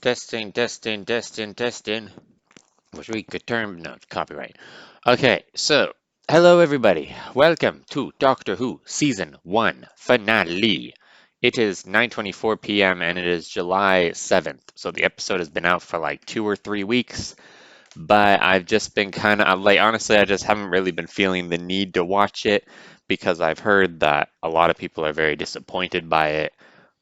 Testing, testing, testing, testing. Wish we could turn, no, copyright. Okay, so, hello everybody. Welcome to Doctor Who Season 1 Finale. It is 9:24 p.m. and it is July 7th. So the episode has been out for like 2 or 3 weeks, but I've just been kind of like, honestly, I just haven't really been feeling the need to watch it because I've heard that a lot of people are very disappointed by it.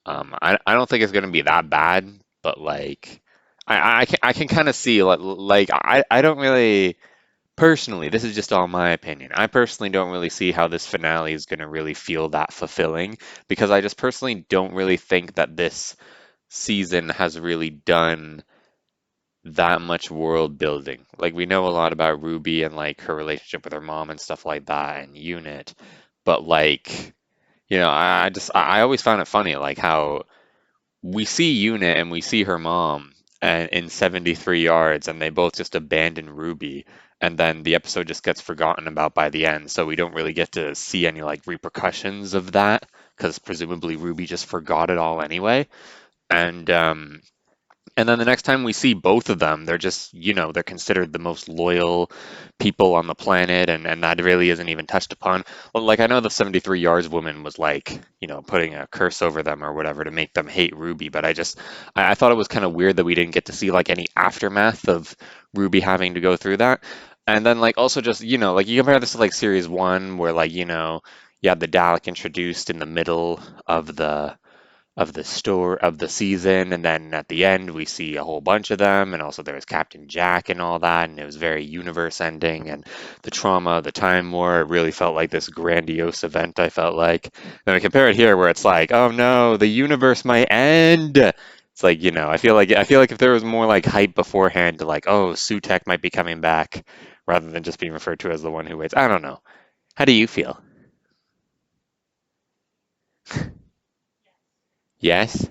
I don't think it's going to be that bad, but like I can kind of see like I don't really personally, this is just all my opinion. I personally don't really see how this finale is going to really feel that fulfilling because I just personally don't really think that this season has really done that much world building. Like we know a lot about Ruby and like her relationship with her mom and stuff like that and Unit, but like I always found it funny like how we see Unit and we see her mom and in 73 yards and they both just abandon Ruby and then the episode just gets forgotten about by the end, so we don't really get to see any like repercussions of that because presumably Ruby just forgot it all anyway. And and then the next time we see both of them, they're just, they're considered the most loyal people on the planet, and that really isn't even touched upon. Well, like, I know the 73 Yards woman was like, putting a curse over them or whatever to make them hate Ruby, but I thought it was kind of weird that we didn't get to see like any aftermath of Ruby having to go through that. And then, like, also just, like, you compare this to like series one, where, like, you had the Dalek introduced in the middle of the store of the season, and then at the end we see a whole bunch of them, and also there was Captain Jack and all that, and it was very universe ending, and the trauma, the time war, it really felt like this grandiose event. I felt like, then we compare it here where it's like, oh no, the universe might end. It's like, I feel like if there was more like hype beforehand to like, oh, Sutek might be coming back rather than just being referred to as the one who waits. I don't know. How do you feel? Yes?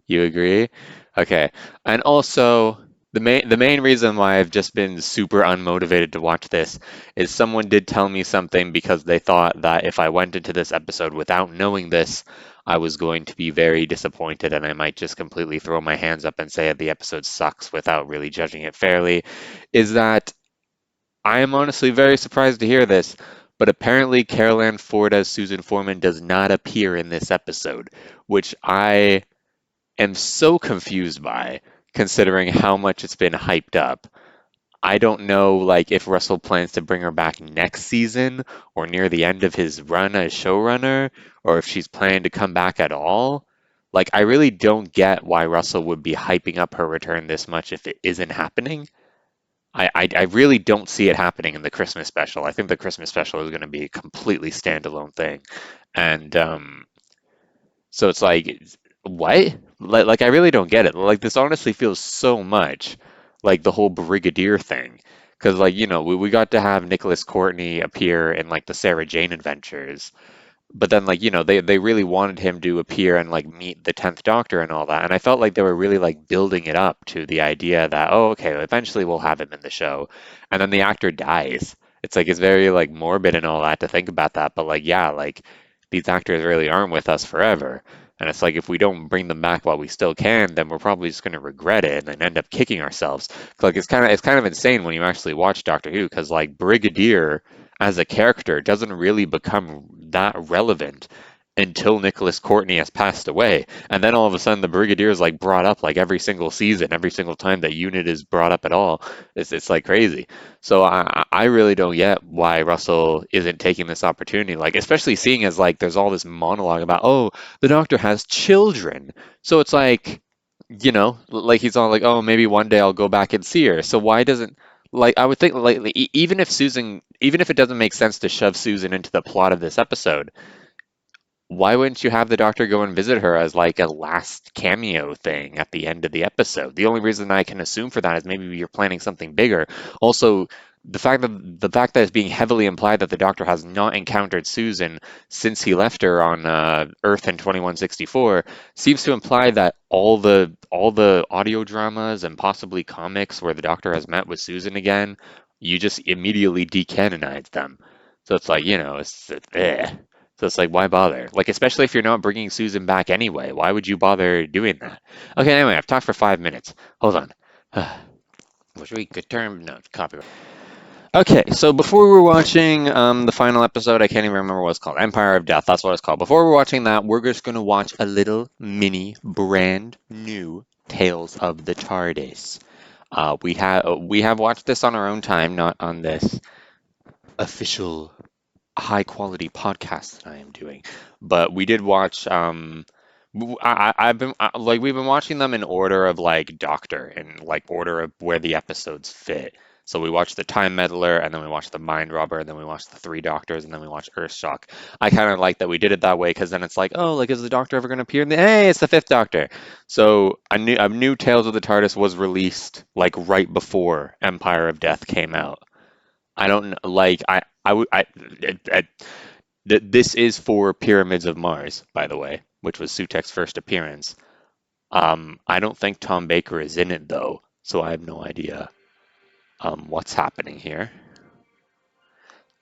You agree? Okay. And also, the main reason why I've just been super unmotivated to watch this is someone did tell me something because they thought that if I went into this episode without knowing this, I was going to be very disappointed and I might just completely throw my hands up and say the episode sucks without really judging it fairly. Is that I am honestly very surprised to hear this, but apparently Carol Ann Ford as Susan Foreman does not appear in this episode, which I am so confused by, considering how much it's been hyped up. I don't know like if Russell plans to bring her back next season or near the end of his run as showrunner, or if she's planning to come back at all. Like I really don't get why Russell would be hyping up her return this much if it isn't happening. I really don't see it happening in the Christmas special. I think the Christmas special is going to be a completely standalone thing. And so it's like, what? Like I really don't get it. Like this honestly feels so much like the whole Brigadier thing. Because like, we got to have Nicholas Courtney appear in like the Sarah Jane Adventures. But then like, they really wanted him to appear and like meet the 10th Doctor and all that. And I felt like they were really like building it up to the idea that, oh, okay, eventually we'll have him in the show. And then the actor dies. It's like it's very like morbid and all that to think about that. But like, yeah, like these actors really aren't with us forever. And it's like if we don't bring them back while we still can, then we're probably just going to regret it and then end up kicking ourselves. Like it's kind of insane when you actually watch Doctor Who because like Brigadier as a character doesn't really become that relevant until Nicholas Courtney has passed away. And then all of a sudden the Brigadier is like brought up like every single season, every single time that unit is brought up at all. It's like crazy. So I really don't get why Russell isn't taking this opportunity, like especially seeing as like there's all this monologue about, oh, the Doctor has children. So it's like he's all like, oh, maybe one day I'll go back and see her. So why doesn't like I would think like even if it doesn't make sense to shove Susan into the plot of this episode, why wouldn't you have the Doctor go and visit her as like a last cameo thing at the end of the episode? The only reason I can assume for that is maybe you're planning something bigger. Also, the fact that it's being heavily implied that the Doctor has not encountered Susan since he left her on Earth in 2164 seems to imply that all the audio dramas and possibly comics where the Doctor has met with Susan again, you just immediately decanonize them. So it's like, it's So it's like, why bother? Like, especially if you're not bringing Susan back anyway, why would you bother doing that? Okay, anyway, I've talked for 5 minutes. Hold on. Wish we could turn no copyright. Okay, so before we were watching the final episode, I can't even remember what it's called. Empire of Death, that's what it's called. Before we're watching that, we're just going to watch a little mini brand new Tales of the TARDIS. We have watched this on our own time, not on this official high quality podcast that I am doing. But we did watch I've been like we've been watching them in order of like Doctor and like order of where the episodes fit. So we watched the Time Meddler and then we watched the Mind Robber and then we watched the Three Doctors and then we watched Earthshock. I kind of like that we did it that way because then it's like, oh, like is the Doctor ever going to appear? Hey, it's the Fifth Doctor. So I knew Tales of the TARDIS was released like right before Empire of Death came out. I don't like I would this is for Pyramids of Mars, by the way, which was Sutek's first appearance. I don't think Tom Baker is in it though, so I have no idea what's happening here.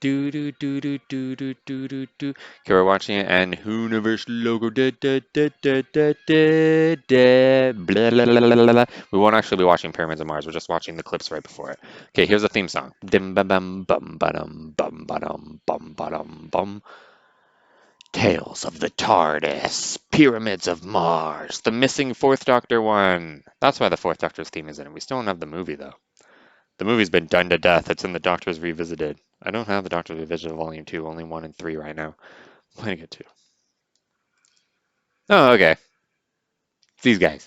Do do do do do do do do do. Okay, we're watching it, and Universe logo. Da, da, da, da, da, da, da, blah, blah, blah, blah, blah. We won't actually be watching Pyramids of Mars. We're just watching the clips right before it. Okay, here's the theme song. Dim bum bum bum ba-dum bum ba-dum bum ba-dum bum. Tales of the TARDIS, Pyramids of Mars, the missing Fourth Doctor one. That's why the Fourth Doctor's theme is in it. We still don't have the movie though. The movie's been done to death. It's in the Doctor's Revisited. I don't have the Doctor's Revisited Volume 2, only 1 and 3 right now. I'm playing it 2. Oh, okay. It's these guys.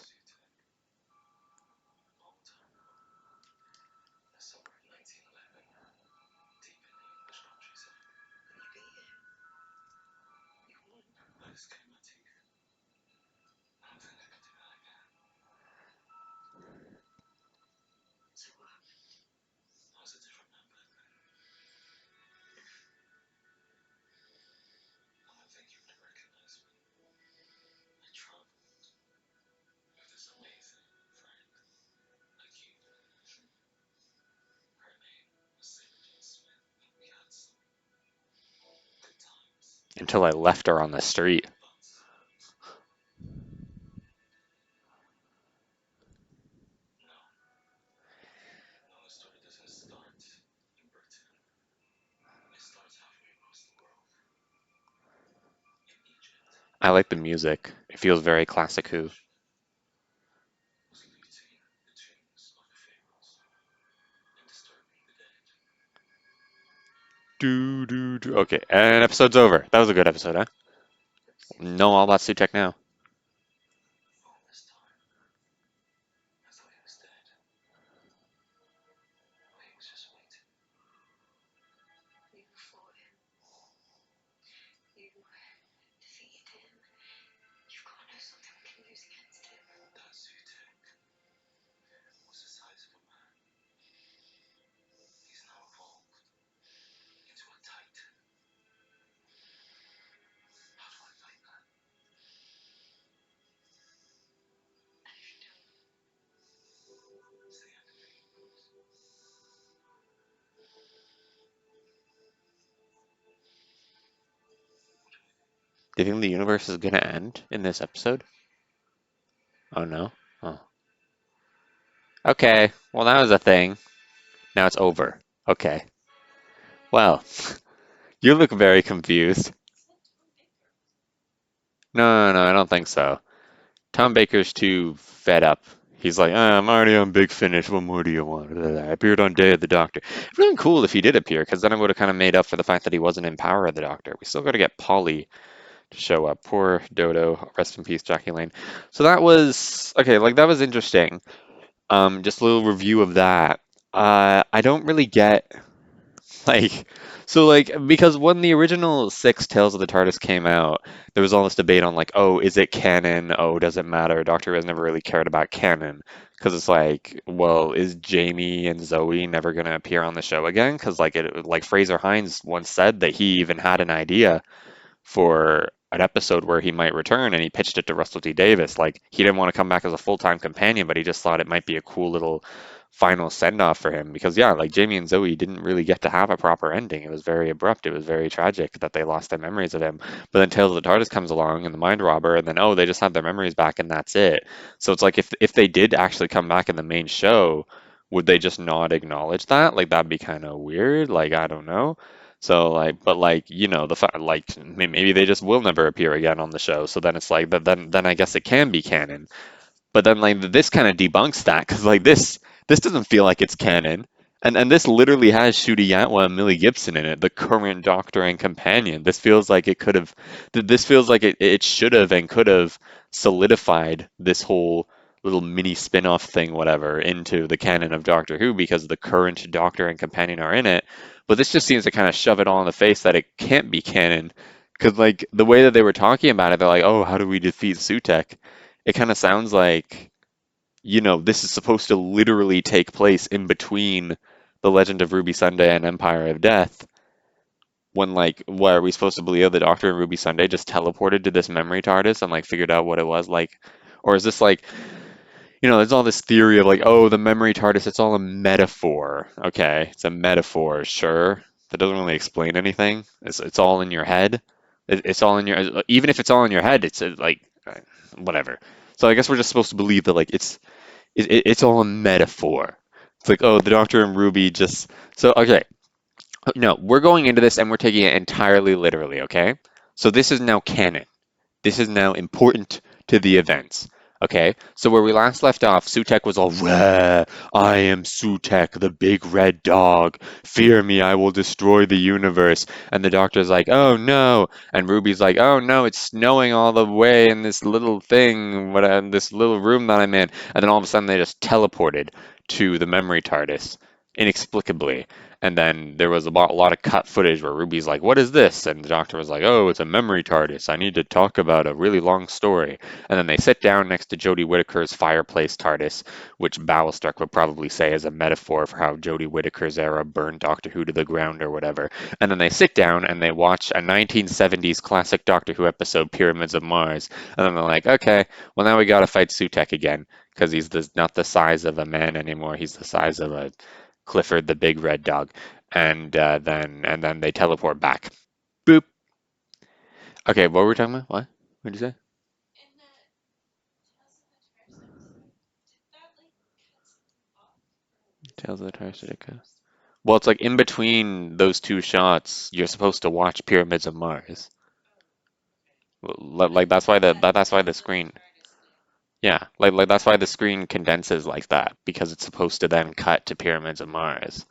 Until I left her on the street. I like the music. It feels very classic Who. Do, do, do. Okay, and episode's over. That was a good episode, huh? Know all about Sutek now. Do you think the universe is gonna end in this episode? Oh no? Oh. Okay, well that was a thing. Now it's over. Okay. Well, you look very confused. No, no, no, I don't think so. Tom Baker's too fed up. He's like, I'm already on Big Finish. What more do you want? I appeared on Day of the Doctor. It would have been cool if he did appear, because then it would have kind of made up for the fact that he wasn't in Power of the Doctor. We still got to get Polly to show up. Poor Dodo. Rest in peace, Jackie Lane. So that was okay. Like that was interesting. Just a little review of that. I don't really get like, so like because when the original six Tales of the TARDIS came out, there was all this debate on like, oh, is it canon? Oh, does it matter? Doctor Who has never really cared about canon because it's like, well, is Jamie and Zoe never gonna appear on the show again? Because like Fraser Hines once said that he even had an idea for an episode where he might return, and he pitched it to Russell T Davies. Like he didn't want to come back as a full-time companion, but he just thought it might be a cool little final send off for him because yeah, like Jamie and Zoe didn't really get to have a proper ending. It was very abrupt. It was very tragic that they lost their memories of him. But then Tales of the TARDIS comes along and the Mind Robber, and then oh, they just have their memories back and that's it. So it's like if they did actually come back in the main show, would they just not acknowledge that? Like that'd be kind of weird. Like I don't know. So like, but like the fact like maybe they just will never appear again on the show. So then it's like, but then I guess it can be canon. But then like this kind of debunks that because like this doesn't feel like it's canon. And this literally has Ncuti Gatwa and Millie Gibson in it, the current Doctor and companion. This feels like it could have, this feels like it should have and could have solidified this whole little mini spin-off thing, whatever, into the canon of Doctor Who because the current Doctor and companion are in it. But this just seems to kind of shove it all in the face that it can't be canon. Because like the way that they were talking about it, they're like, oh, how do we defeat Sutek? It kind of sounds like, this is supposed to literally take place in between The Legend of Ruby Sunday and Empire of Death. When, like, what are we supposed to believe? The Doctor and Ruby Sunday just teleported to this memory TARDIS and, like, figured out what it was like? Or is this like, there's all this theory of, like, oh, the memory TARDIS, it's all a metaphor. Okay, it's a metaphor, sure. That doesn't really explain anything. It's all in your head. It's all in your, even if it's all in your head, it's like, whatever. So I guess we're just supposed to believe that, like, it's all a metaphor. It's like, oh, the Doctor and Ruby just so okay. No, we're going into this and we're taking it entirely literally, okay? So this is now canon. This is now important to the events. Okay, so where we last left off, Sutek was all, "Rah, I am Sutek, the big red dog. Fear me, I will destroy the universe." And the Doctor's like, "Oh no," and Ruby's like, "Oh no, it's snowing all the way in this little thing, this little room that I'm in." And then all of a sudden, they just teleported to the memory TARDIS inexplicably. And then there was a lot of cut footage where Ruby's like, "What is this?" And the Doctor was like, "Oh, it's a memory TARDIS. I need to talk about a really long story." And then they sit down next to Jodie Whittaker's fireplace TARDIS, which Battlestruck would probably say is a metaphor for how Jodie Whittaker's era burned Doctor Who to the ground or whatever. And then they sit down and they watch a 1970s classic Doctor Who episode, Pyramids of Mars. And then they're like, "Okay, well now we gotta fight Sutek again because he's not the size of a man anymore. He's the size of a Clifford the big red dog." And then they teleport back. Boop. Okay, what were we talking about? What did you say? Tales of the Tarsica. Well, it's like in between those two shots, you're supposed to watch Pyramids of Mars. Like that's why the screen. Yeah, like that's why the screen condenses like that because it's supposed to then cut to Pyramids of Mars.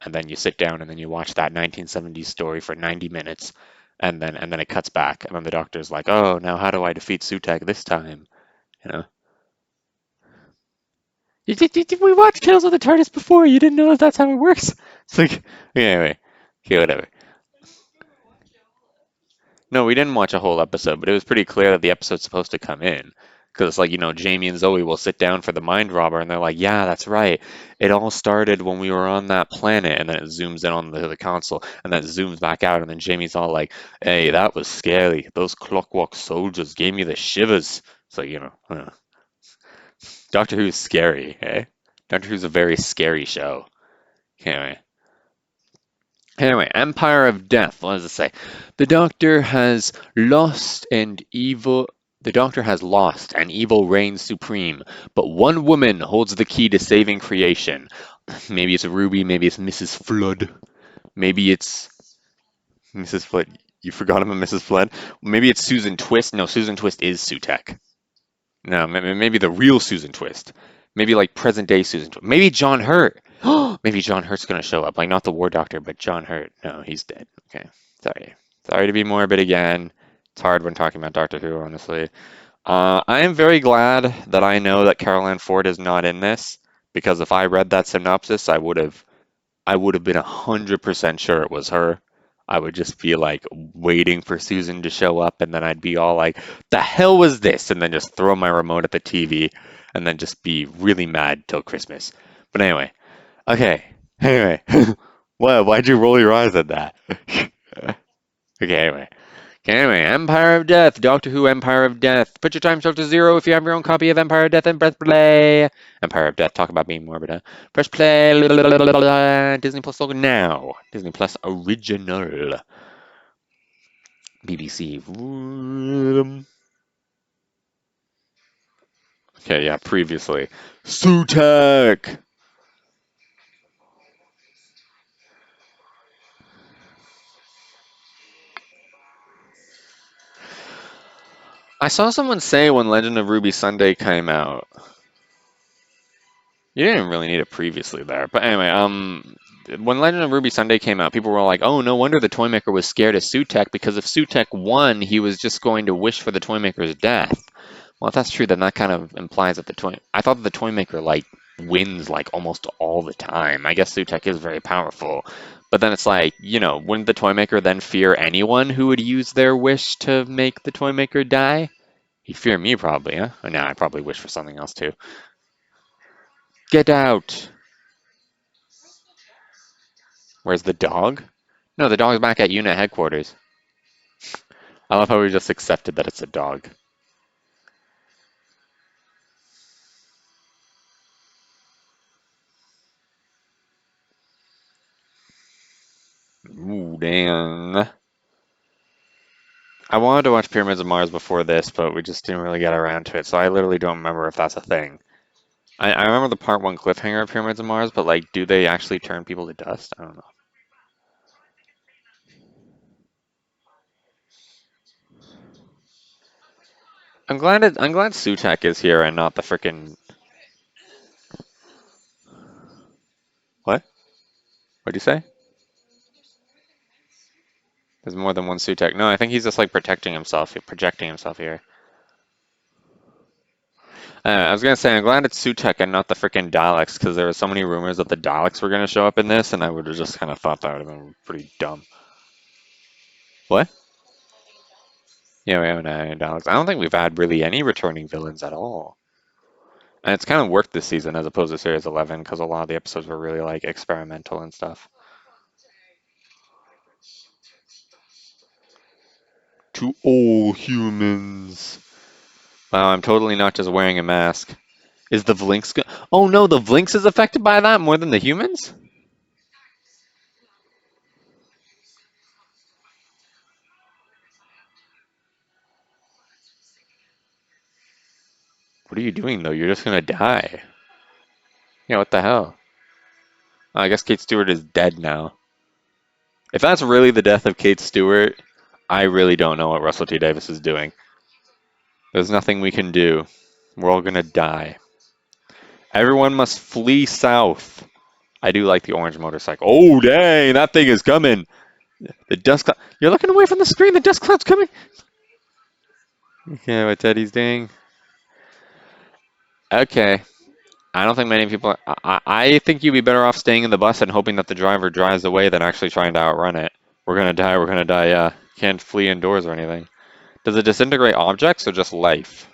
And then you sit down and then you watch that 1970s story for 90 minutes and then it cuts back and then the Doctor's like, "Oh, now how do I defeat Sutek this time?" You know. Did we watch Tales of the TARDIS before? You didn't know that's how it works? It's like, okay, anyway, okay, whatever. No, we didn't watch a whole episode, but it was pretty clear that the episode's supposed to come in. Because it's like, Jamie and Zoe will sit down for the mind robber, and they're like, "Yeah, that's right. It all started when we were on that planet." And then it zooms in on the console, and then it zooms back out, and then Jamie's all like, "Hey, that was scary. Those clockwork soldiers gave me the shivers." So, Doctor Who's scary, eh? Doctor Who's a very scary show. Anyway. Anyway, Empire of Death. What does it say? The Doctor has lost and evil. The Doctor has lost and evil reigns supreme, but one woman holds the key to saving creation. Maybe it's Ruby, maybe it's Mrs. Flood, maybe it's Mrs. Flood. You forgot about Mrs. Flood? Maybe it's Susan Twist. No, Susan Twist is Sutek. No, maybe the real Susan Twist. Maybe like present day Susan Twist. Maybe John Hurt. Maybe John Hurt's gonna show up. Like not the War Doctor, but John Hurt. No, he's dead. Okay. Sorry. Sorry to be morbid again. It's hard when talking about Doctor Who, honestly. I am very glad that I know that Caroline Ford is not in this, because if I read that synopsis, I would have been 100% sure it was her. I would just be like waiting for Susan to show up, and then I'd be all like, "The hell was this?" And then just throw my remote at the TV, and then just be really mad till Christmas. But anyway, okay. Anyway, why'd you roll your eyes at that? Okay, anyway. Anyway, Empire of Death, Doctor Who Empire of Death. Put your time to 0 if you have your own copy of Empire of Death and press play. Empire of Death, talk about being morbid, huh? Press play. Disney Plus logo now. Disney Plus original. BBC. Okay, yeah, previously. Sutek! I saw someone say when Legend of Ruby Sunday came out. You didn't really need it previously there. But anyway, when Legend of Ruby Sunday came out, people were like, oh, no wonder the Toymaker was scared of Sutek, because if Sutek won, he was just going to wish for the Toymaker's death. Well, if that's true, then that kind of implies that I thought that the Toymaker, like, wins, like, almost all the time. I guess Sutek is very powerful. But then it's like, wouldn't the Toymaker then fear anyone who would use their wish to make the Toymaker die? He'd fear me, probably, huh? Or no, I'd probably wish for something else, too. Get out! Where's the dog? No, the dog's back at unit headquarters. I love how we just accepted that it's a dog. Ooh, dang. I wanted to watch Pyramids of Mars before this, but we just didn't really get around to it, so I literally don't remember if that's a thing. I remember the part 1 cliffhanger of Pyramids of Mars, but, like, do they actually turn people to dust? I don't know. I'm glad Sutek is here and not the frickin' what? What'd you say? There's more than one Sutek. No, I think he's just like protecting himself, projecting himself here. I was gonna say I'm glad it's Sutek and not the freaking Daleks, because there were so many rumors that the Daleks were gonna show up in this, and I would have just kind of thought that would have been pretty dumb. What? Yeah, we haven't had any Daleks. I don't think we've had really any returning villains at all. And it's kind of worked this season as opposed to Series 11, because a lot of the episodes were really like experimental and stuff. To all humans. Wow, I'm totally not just wearing a mask. Is the Vlinx oh no, the Vlinx is affected by that more than the humans? What are you doing though? You're just gonna die. Yeah, what the hell? I guess Kate Stewart is dead now. If that's really the death of Kate Stewart, I really don't know what Russell T Davies is doing. There's nothing we can do. We're all gonna die. Everyone must flee south. I do like the orange motorcycle. Oh, dang, that thing is coming. The dust cloud. You're looking away from the screen. The dust cloud's coming. Okay, what Teddy's doing. Okay. I don't think many people. I think you'd be better off staying in the bus and hoping that the driver drives away than actually trying to outrun it. We're gonna die. We're gonna die. Yeah. Can't flee indoors or anything. Does it disintegrate objects or just life?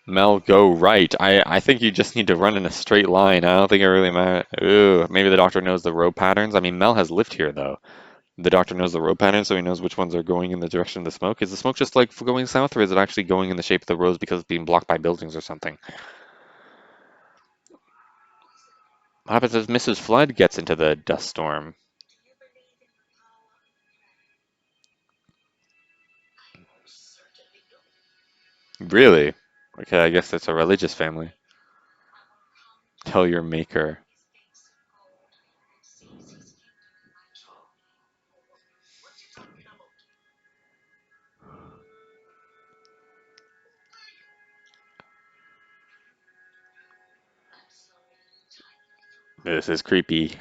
Mel, go right. I think you just need to run in a straight line. I don't think it really matters. Ooh, maybe the doctor knows the road patterns. I mean, Mel has lived here, though. The doctor knows the road patterns, so he knows which ones are going in the direction of the smoke. Is the smoke just like going south, or is it actually going in the shape of the roads because it's being blocked by buildings or something? What happens if Mrs. Flood gets into the dust storm? Really? Okay, I guess it's a religious family. Tell your maker. This is creepy.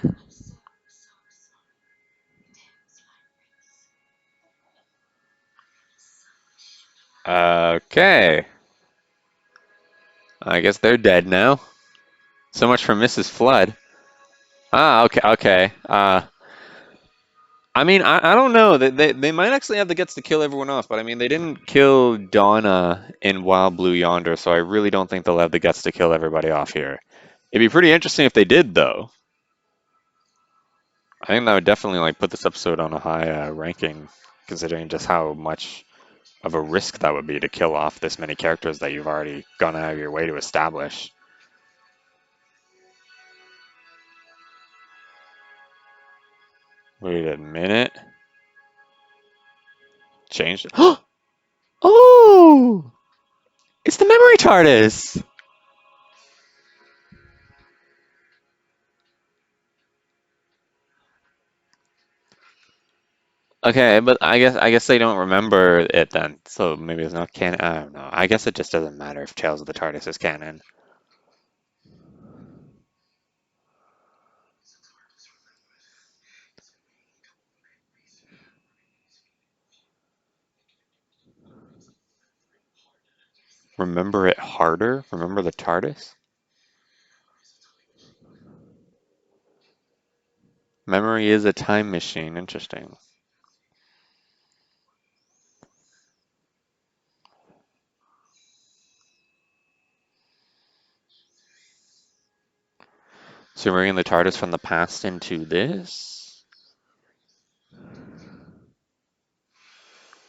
Okay. I guess they're dead now. So much for Mrs. Flood. Ah, okay, okay. I mean, I don't know. They might actually have the guts to kill everyone off, but I mean, they didn't kill Donna in Wild Blue Yonder, so I really don't think they'll have the guts to kill everybody off here. It'd be pretty interesting if they did, though. I think that would definitely like put this episode on a high ranking. considering just how much of a risk that would be to kill off this many characters that you've already gone out of your way to establish. Wait a minute. Changed. Oh! It's the memory TARDIS! Okay, but I guess they don't remember it then, so maybe it's not canon. I don't know. I guess it just doesn't matter if Tales of the TARDIS is canon. Remember it harder? Remember the TARDIS? Memory is a time machine. Interesting. So you're bringing the TARDIS from the past into this?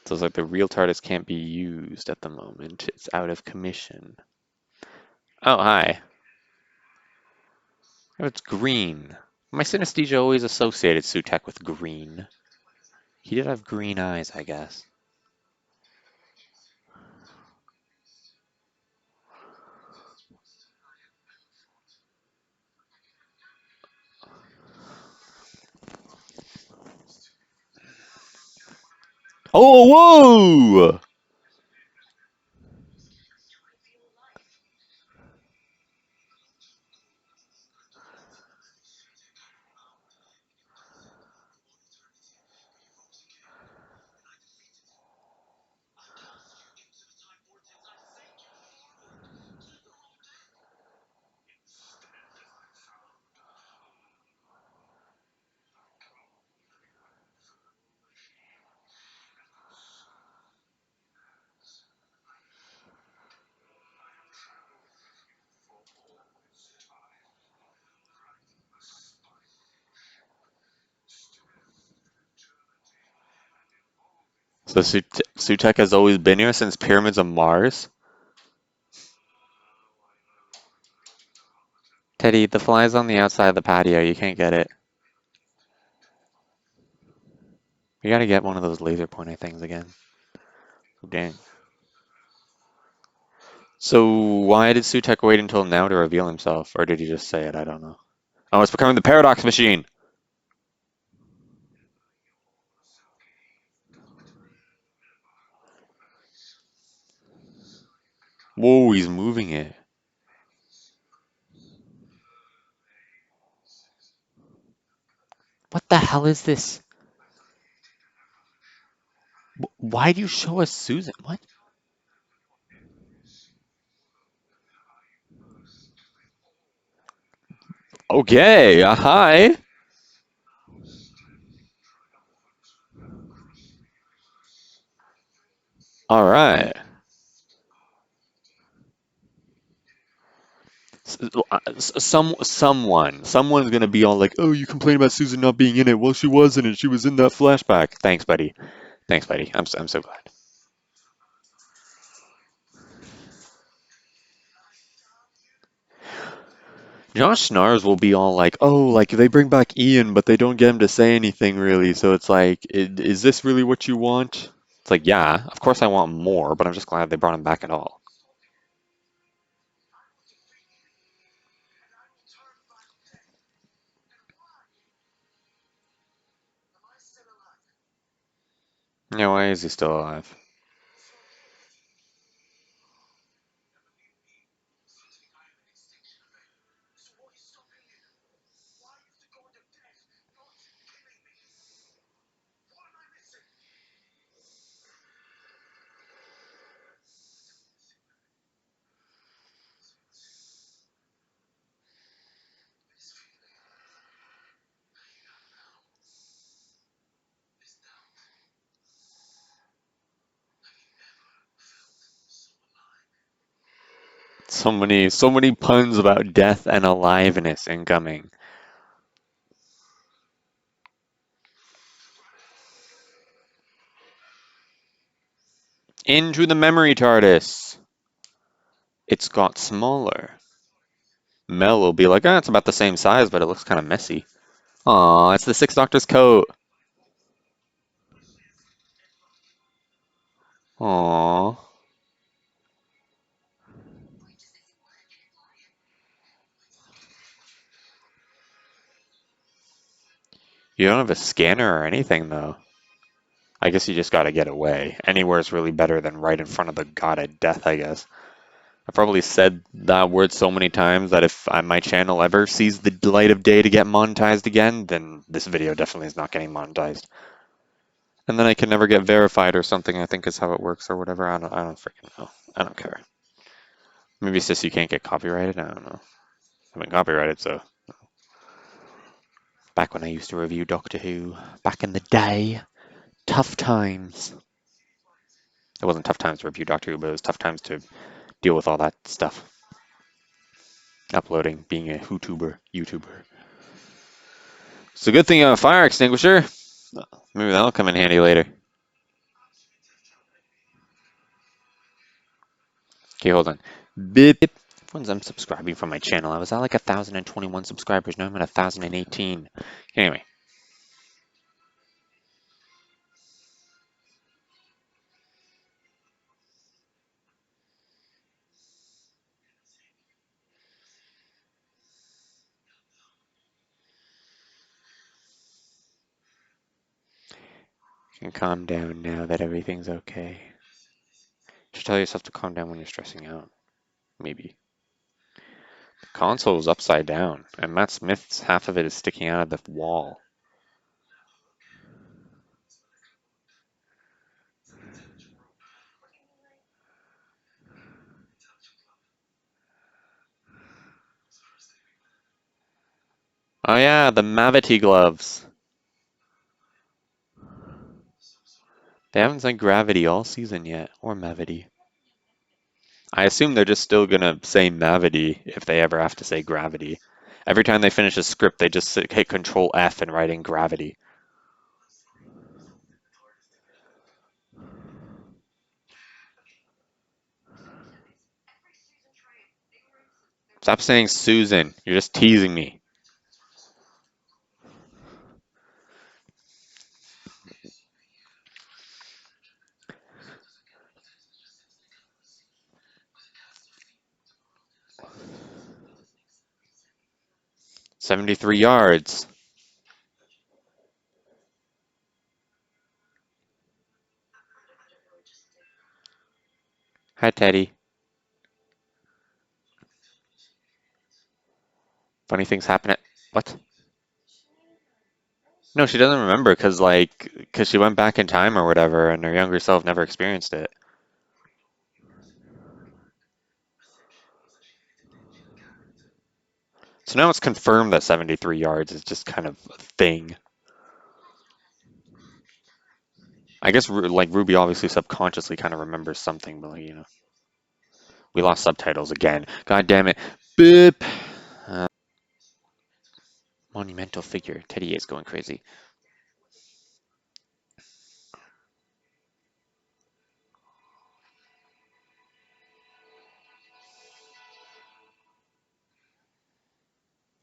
So it's like the real TARDIS can't be used at the moment. It's out of commission. Oh, hi. Oh, it's green. My synesthesia always associated Sutek with green. He did have green eyes, I guess. Oh, whoa! So Sutek has always been here since Pyramids of Mars? Teddy, the fly's on the outside of the patio. You can't get it. We gotta get one of those laser pointer things again. Oh, dang. So why did Sutek wait until now to reveal himself? Or did he just say it? I don't know. Oh, it's becoming the paradox machine! Whoa, he's moving it. What the hell is this? Why do you show us Susan? What? Okay, hi. All right. Someone's gonna be all like, "Oh, you complain about Susan not being in it." Well, she was in it. She was in that flashback. Thanks, buddy. Thanks, buddy. I'm so glad. Josh Snars will be all like, "Oh, like they bring back Ian, but they don't get him to say anything really." So it's like, is this really what you want? It's like, yeah, of course I want more, but I'm just glad they brought him back at all. Yeah, why is he still alive? So many puns about death and aliveness incoming. Into the memory TARDIS. It's got smaller. Mel will be like, ah, it's about the same size, but it looks kind of messy. Aw, it's the Sixth Doctor's coat. Aw. You don't have a scanner or anything, though. I guess you just gotta get away. Anywhere's really better than right in front of the god of death, I guess. I've probably said that word so many times that if my channel ever sees the light of day to get monetized again, then this video definitely is not getting monetized. And then I can never get verified or something, I think is how it works or whatever. I don't freaking know. I don't care. Maybe it's just you can't get copyrighted. I don't know. I've been copyrighted, so back when I used to review Doctor Who, back in the day, tough times. It wasn't tough times to review Doctor Who, but it was tough times to deal with all that stuff. Uploading, being a YouTuber. It's a good thing you have a fire extinguisher. Maybe that'll come in handy later. Okay, hold on. Beep. Everyone's unsubscribing from my channel. I was at like 1,021 subscribers. Now I'm at 1,018. Anyway. You can calm down now that everything's okay. Just tell yourself to calm down when you're stressing out. Maybe. The console is upside down, and Matt Smith's half of it is sticking out of the wall. Oh yeah, the Mavity gloves. They haven't said Gravity all season yet, or Mavity. I assume they're just still gonna say Mavity if they ever have to say Gravity. Every time they finish a script, they just hit Control F and write in Gravity. Stop saying Susan. You're just teasing me. '73 yards. Hi, Teddy. Funny things happen at... What? No, she doesn't remember because she went back in time or whatever, and her younger self never experienced it. So now it's confirmed that 73 yards is just kind of a thing. I guess like Ruby obviously subconsciously kind of remembers something, but like, we lost subtitles again. God damn it. Boop. Monumental figure. Teddy is going crazy.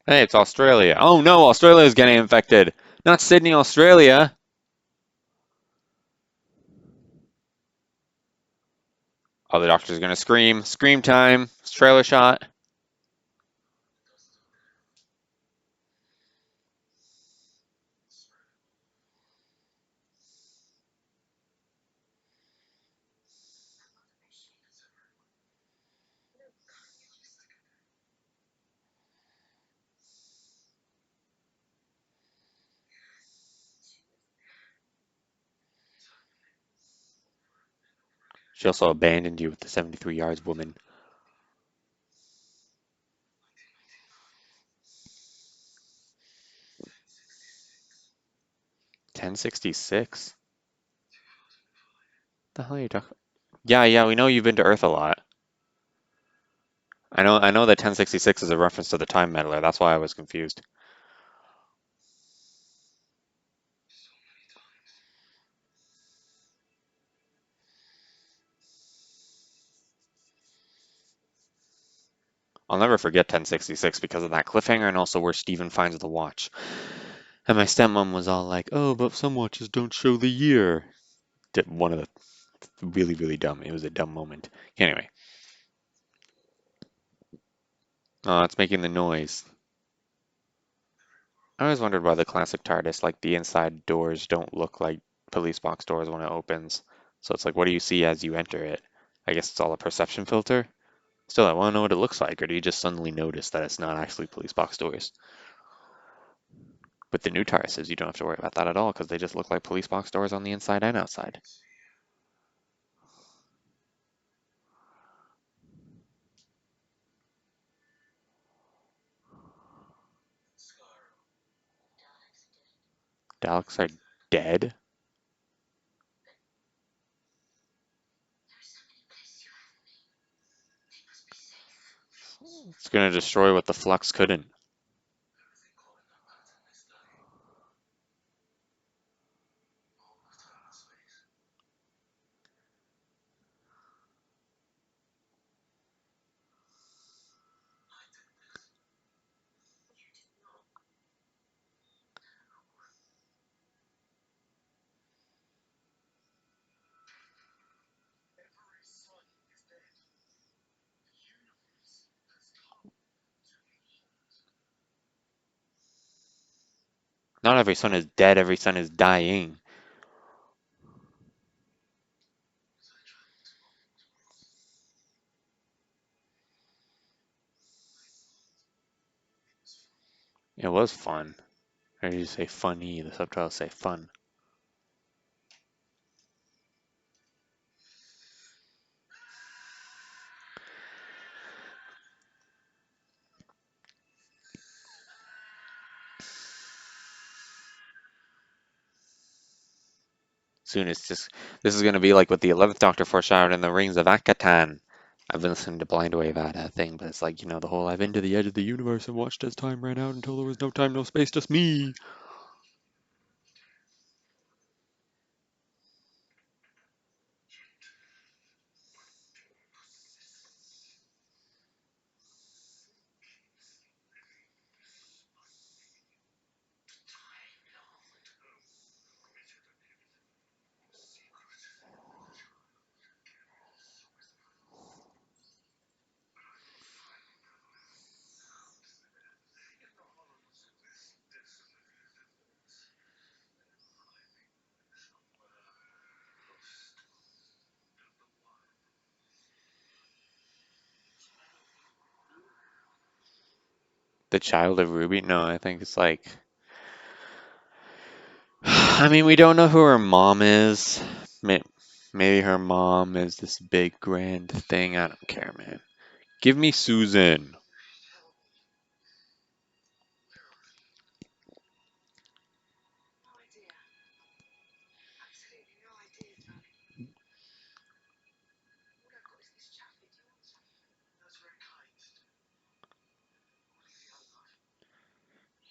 Hey, it's Australia. Oh no, Australia is getting infected. Not Sydney, Australia. Oh, the doctor's gonna scream. Scream time. Trailer shot. She also abandoned you with the 73 yards woman. 1066? The hell are you talking? Yeah, we know you've been to Earth a lot. I know that 1066 is a reference to the Time Meddler. That's why I was confused. I'll never forget 1066 because of that cliffhanger and also where Steven finds the watch. And my stepmom was all like, "Oh, but some watches don't show the year." One of the really, really dumb. It was a dumb moment. Anyway, oh, it's making the noise. I always wondered why the classic TARDIS, like the inside doors, don't look like police box doors when it opens. So it's like, what do you see as you enter it? I guess it's all a perception filter. Still, I want to know what it looks like, or do you just suddenly notice that it's not actually police box doors? With the new TARDISes, you don't have to worry about that at all because they just look like police box doors on the inside and outside. Daleks are dead? It's going to destroy what the Flux couldn't. Not every son is dead, every son is dying. It was fun. Or did you say funny? The subtitles say fun. Soon it's just, this is going to be like what the 11th Doctor foreshadowed in the Rings of Akatan. I've been listening to Blind Wave at that thing, but it's like, the whole I've been to the edge of the universe and watched as time ran out until there was no time, no space, just me. The child of Ruby? No, I think it's like, I mean, we don't know who her mom is. Maybe her mom is this big grand thing. I don't care, man. Give me Susan.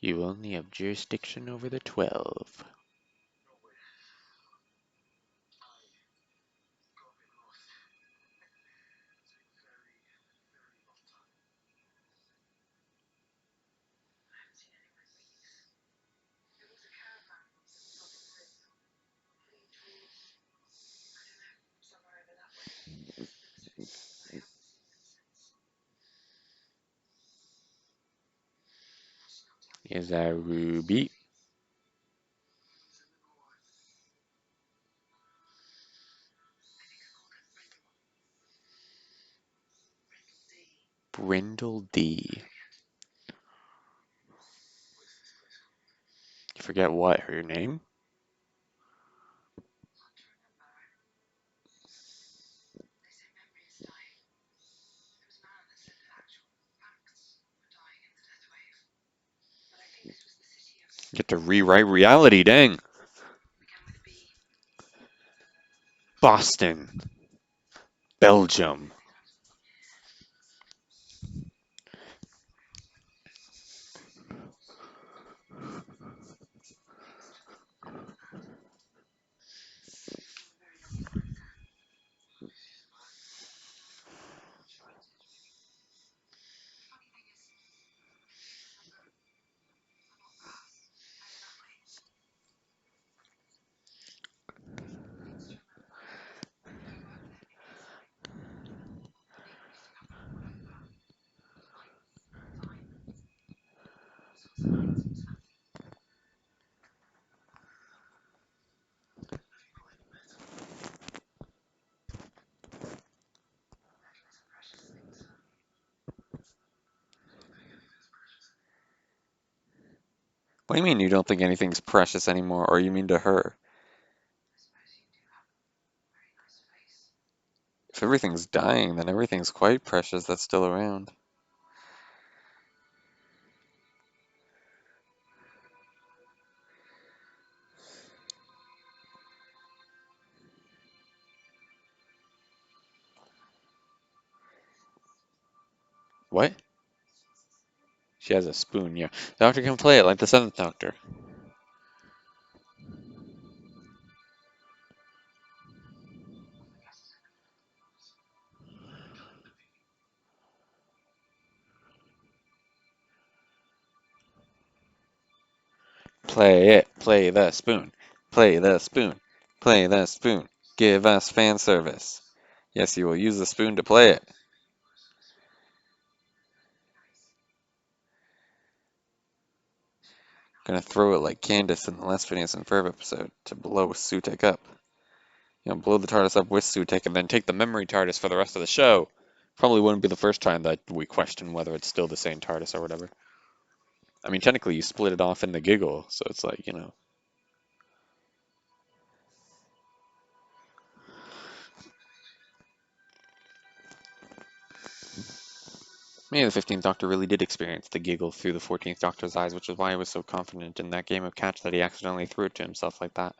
You only have jurisdiction over the 12. Is that Ruby? Brindle D. You forget what? Her name? Get to rewrite reality, dang. Boston, Belgium. What do you mean you don't think anything's precious anymore, or you mean to her? If everything's dying, then everything's quite precious that's still around. What? She has a spoon, yeah. The Doctor can play it like the Seventh Doctor. Play it. Play the spoon. Play the spoon. Play the spoon. Give us fan service. Yes, you will use the spoon to play it. Gonna throw it like Candace in the last Phineas and Ferb episode to blow Sutek up. You know, blow the TARDIS up with Sutek and then take the memory TARDIS for the rest of the show. Probably wouldn't be the first time that we question whether it's still the same TARDIS or whatever. I mean, technically you split it off in the giggle, so it's like, you know. Maybe the 15th Doctor really did experience the giggle through the 14th Doctor's eyes, which is why he was so confident in that game of catch that he accidentally threw it to himself like that.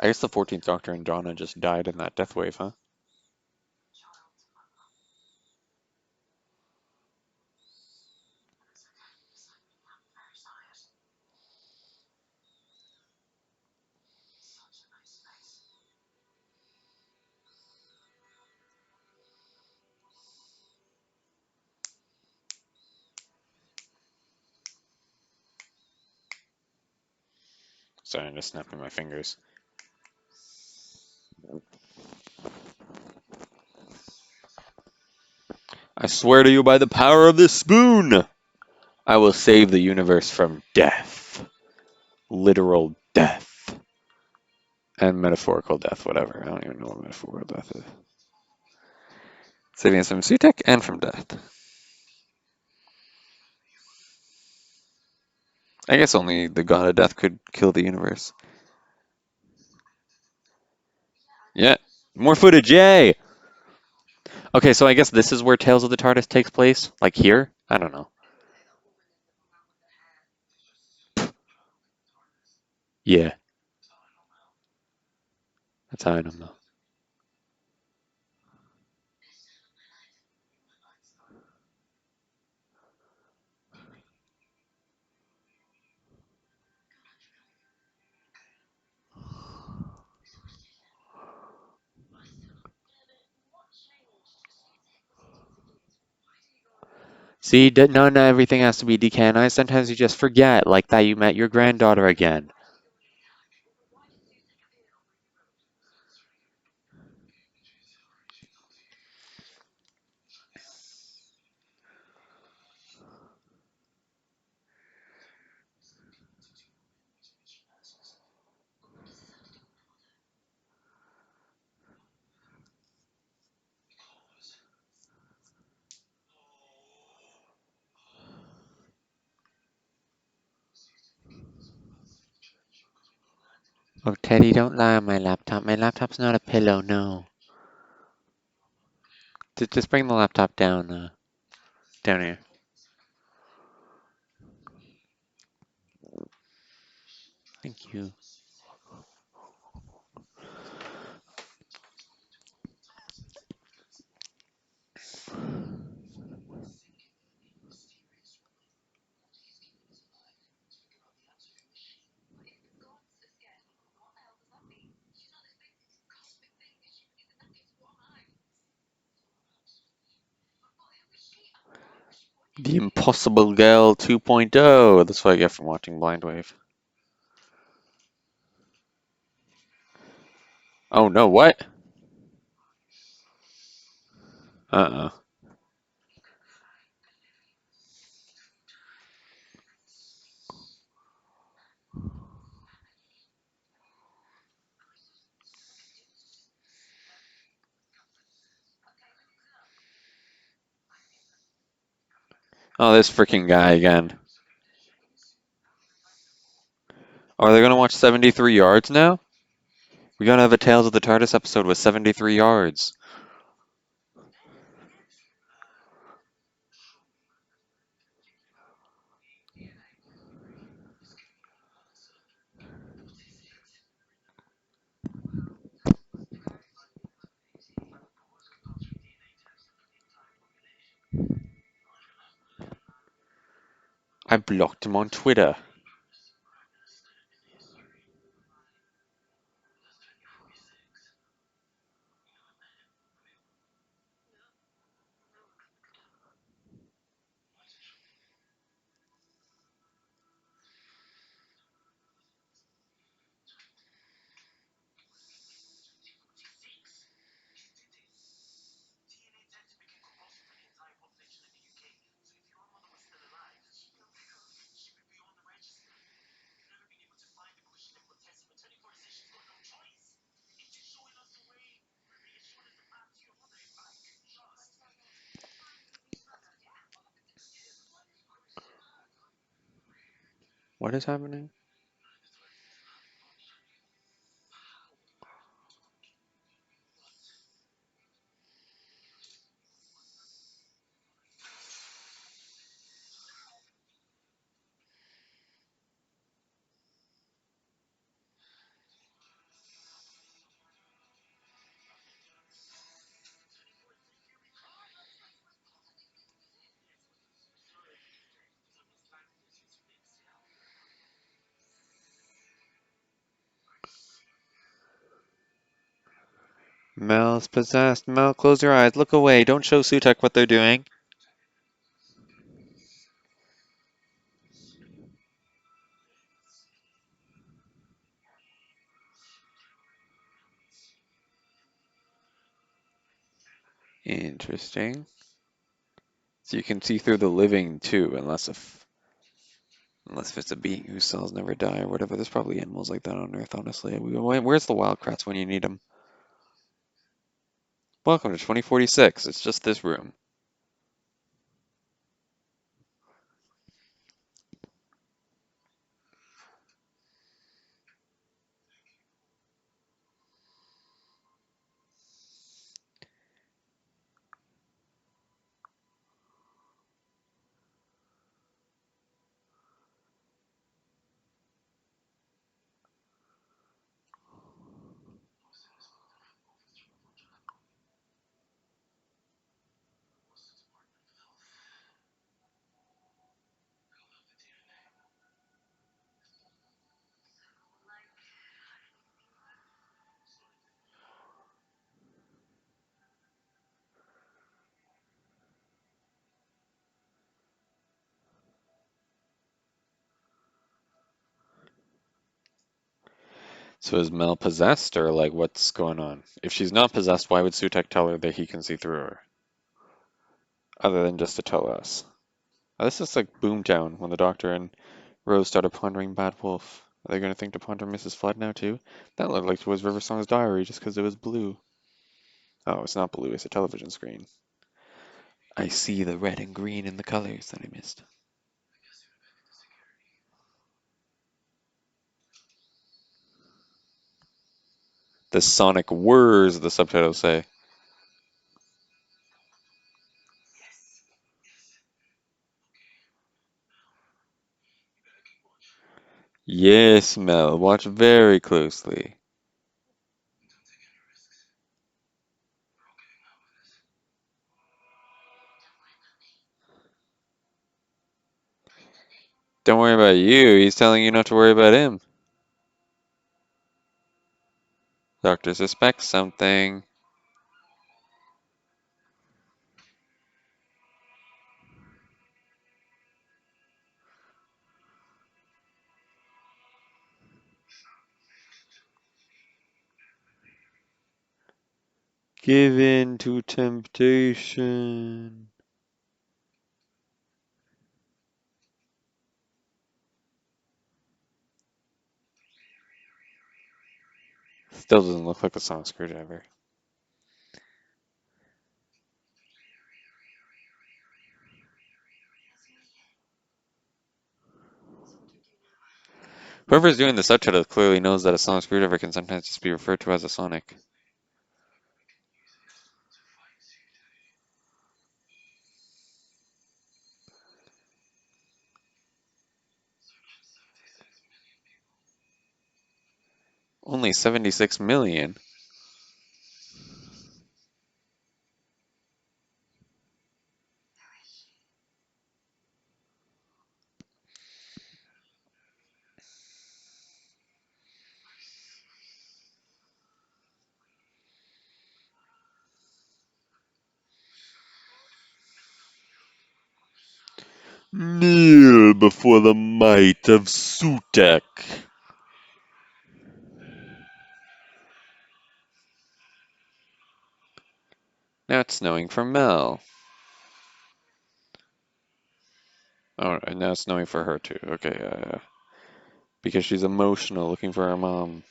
I guess the 14th Doctor and Donna just died in that death wave, huh? Sorry, I'm just snapping my fingers. I swear to you by the power of this spoon, I will save the universe from death. Literal death. And metaphorical death, whatever. I don't even know what metaphorical death is. Saving us from Sutek and from death. I guess only the god of death could kill the universe. Yeah. More footage, yay! Okay, so I guess this is where Tales of the TARDIS takes place? Like here? I don't know. Yeah, that's how I don't know. See, not everything has to be decanonized. Sometimes you just forget, like that you met your granddaughter again. Oh, Teddy, don't lie on my laptop. My laptop's not a pillow, no. Just bring the laptop down, down here. Thank you. The Impossible Girl 2.0. That's what I get from watching Blind Wave. Oh no, what? Uh-uh. Oh, this freaking guy again. Are they gonna watch 73 yards now? We gotta have a Tales of the TARDIS episode with 73 yards. I blocked him on Twitter. What is happening? Mel's possessed. Mel, close your eyes. Look away. Don't show Sutek what they're doing. Interesting. So you can see through the living too, unless if it's a being whose cells never die or whatever. There's probably animals like that on Earth, honestly. Where's the wildcrats when you need them? Welcome to 2046. It's just this room. So is Mel possessed, or like what's going on? If she's not possessed, why would Sutek tell her that he can see through her? Other than just to tell us. This is like Boomtown when the Doctor and Rose started pondering Bad Wolf. Are they going to think to ponder Mrs. Flood now too? That looked like it was River Song's diary just because it was blue. Oh, it's not blue, it's a television screen. I see the red and green in the colors that I missed. The sonic whirs, the subtitles say. Yes, Mel, watch very closely. Don't worry about you, he's telling you not to worry about him. Doctor suspects something. Give in to temptation. Still doesn't look like a sonic screwdriver. Whoever's doing the subtitle clearly knows that a sonic screwdriver can sometimes just be referred to as a sonic. Only 76 million. Kneel before the might of Sutek. Now it's snowing for Mel. Oh, and now it's snowing for her too. Okay, because she's emotional, looking for her mom.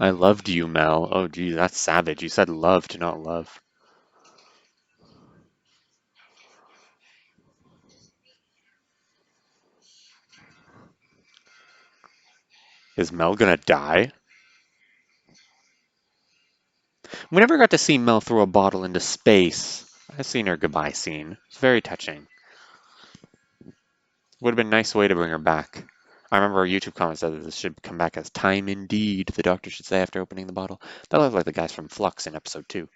I loved you, Mel. Oh, geez, that's savage. You said love to not love. Is Mel gonna die? We never got to see Mel throw a bottle into space. I've seen her goodbye scene. It's very touching. Would have been a nice way to bring her back. I remember a YouTube comment said that this should come back as time indeed, the doctor should say after opening the bottle. That looked like the guys from Flux in episode 2.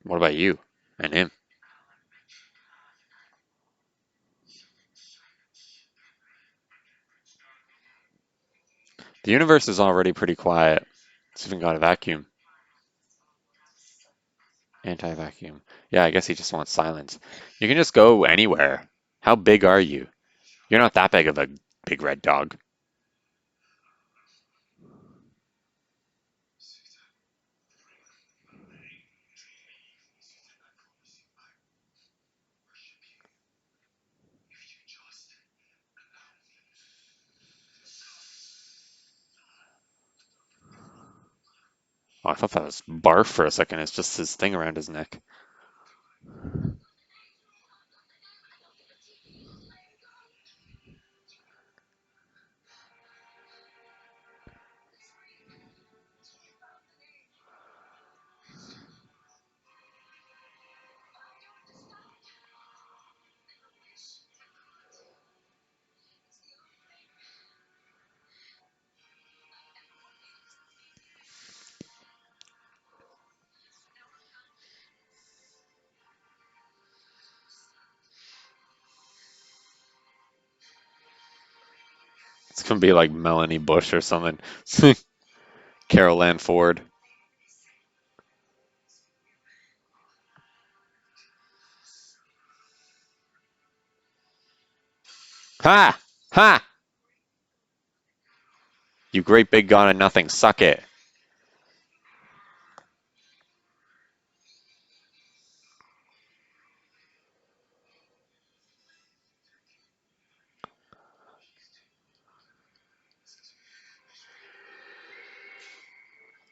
What about you and him? The universe is already pretty quiet. It's even got a vacuum. Anti-vacuum. Yeah, I guess he just wants silence. You can just go anywhere. How big are you? You're not that big of a big red dog. Oh, I thought that was barf for a second. It's just his thing around his neck. It's gonna be like Melanie Bush or something. Carol Ann Ford. Ha! Ha! You great big god of nothing. Suck it.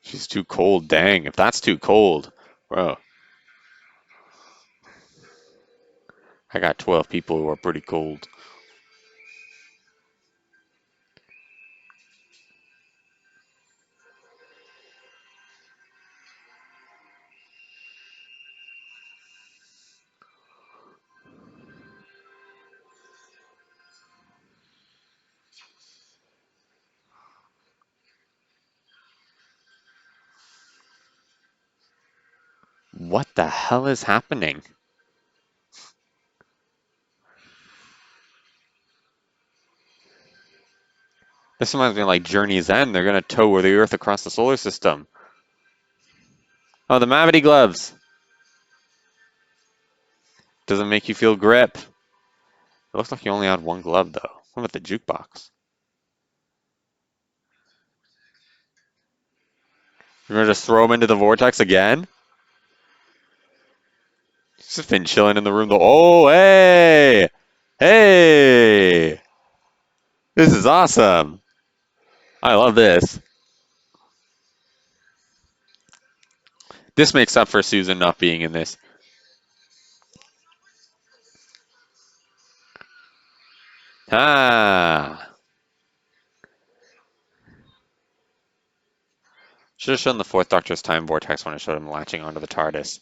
She's too cold. Dang, if that's too cold. Bro, I got 12 people who are pretty cold. What the hell is happening? This reminds me of like Journey's End. They're gonna tow the Earth across the solar system. Oh, the Mavity gloves. Doesn't make you feel grip. It looks like you only had one glove though. What about the jukebox? You're gonna just throw him into the vortex again? He's just been chilling in the room. Oh, hey! Hey! This is awesome. I love this. This makes up for Susan not being in this. Ah! Should have shown the Fourth Doctor's time vortex when it showed him latching onto the TARDIS.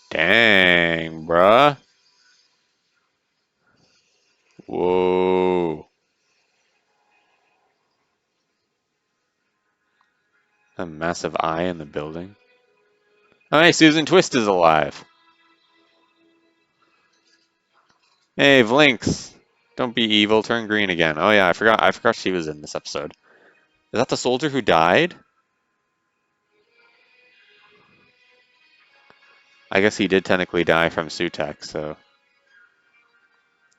Dang, bruh. Whoa. A massive eye in the building. Oh, hey, Susan Twist is alive. Hey, Vlinks. Don't be evil, turn green again. Oh yeah, I forgot she was in this episode. Is that the soldier who died? I guess he did technically die from Sutek, so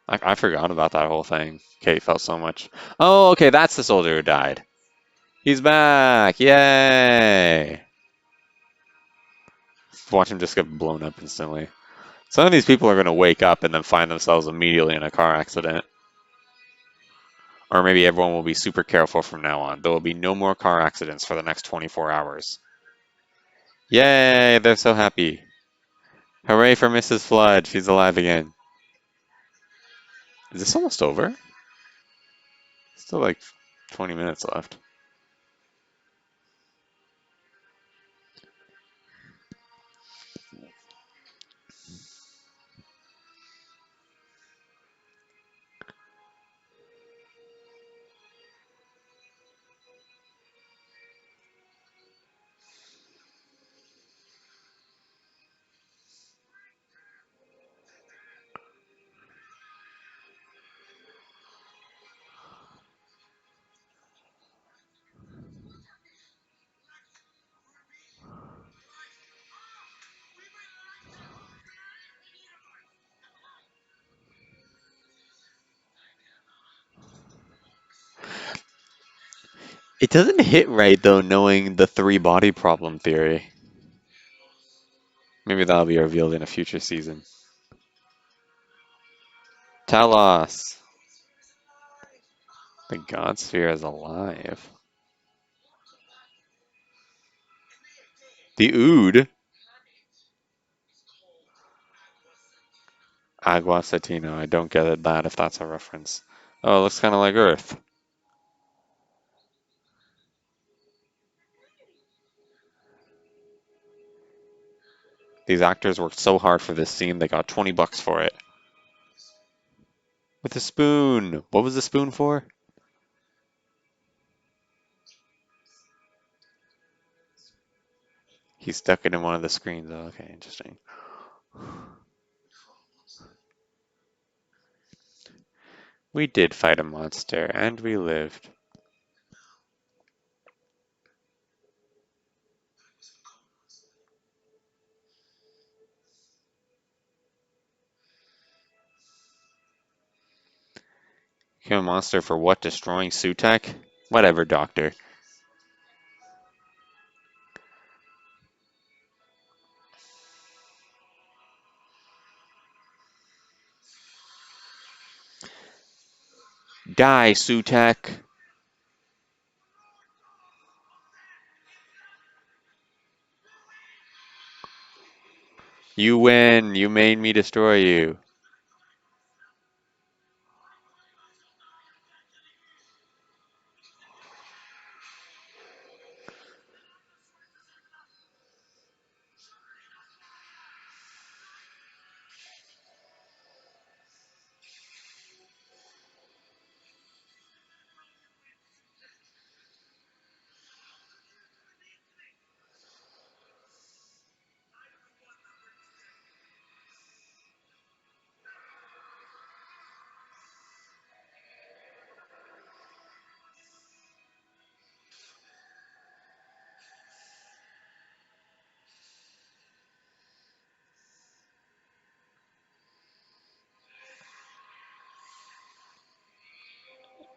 I forgot about that whole thing. Kate felt so much. Oh, okay, that's the soldier who died. He's back! Yay! Watch him just get blown up instantly. Some of these people are going to wake up and then find themselves immediately in a car accident. Or maybe everyone will be super careful from now on. There will be no more car accidents for the next 24 hours. Yay! They're so happy. Hooray for Mrs. Flood. She's alive again. Is this almost over? Still like 20 minutes left. It doesn't hit right though, knowing the three body problem theory. Maybe that'll be revealed in a future season. Talos. The God Sphere is alive. The Ood. Agua Cetino. I don't get it that if that's a reference. Oh, it looks kind of like Earth. These actors worked so hard for this scene, they got 20 bucks for it. With a spoon. What was the spoon for? He stuck it in one of the screens. Oh, okay, interesting. We did fight a monster, and we lived. Became a monster for what? Destroying Sutek? Whatever, Doctor. Die, Sutek! You win! You made me destroy you.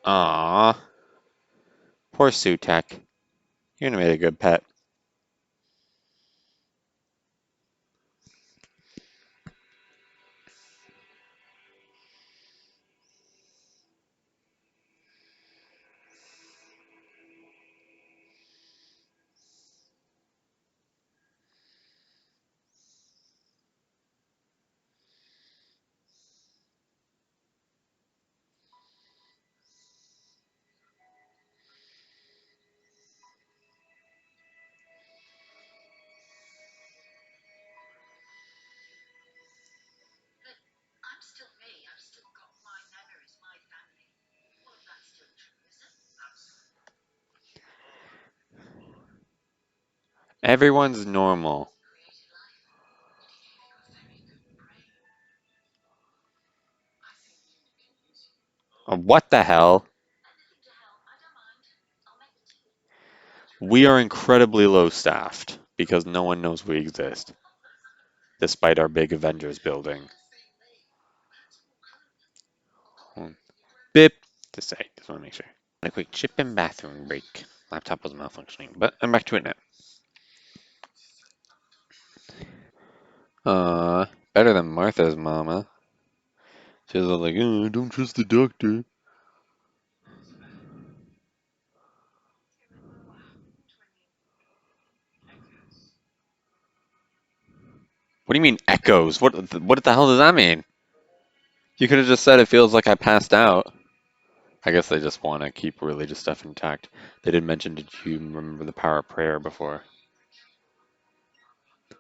Aww. Poor Sutek. You're gonna make a good pet. Everyone's normal. What the hell? We are incredibly low staffed because no one knows we exist, despite our big Avengers building. Bip. Just want to make sure. A quick chip and bathroom break. Laptop was malfunctioning, but I'm back to it now. Better than Martha's mama. She was all like, oh, don't trust the doctor. What do you mean echoes? What the hell does that mean? You could have just said it feels like I passed out. I guess they just want to keep religious stuff intact. They did mention, did you remember the power of prayer before?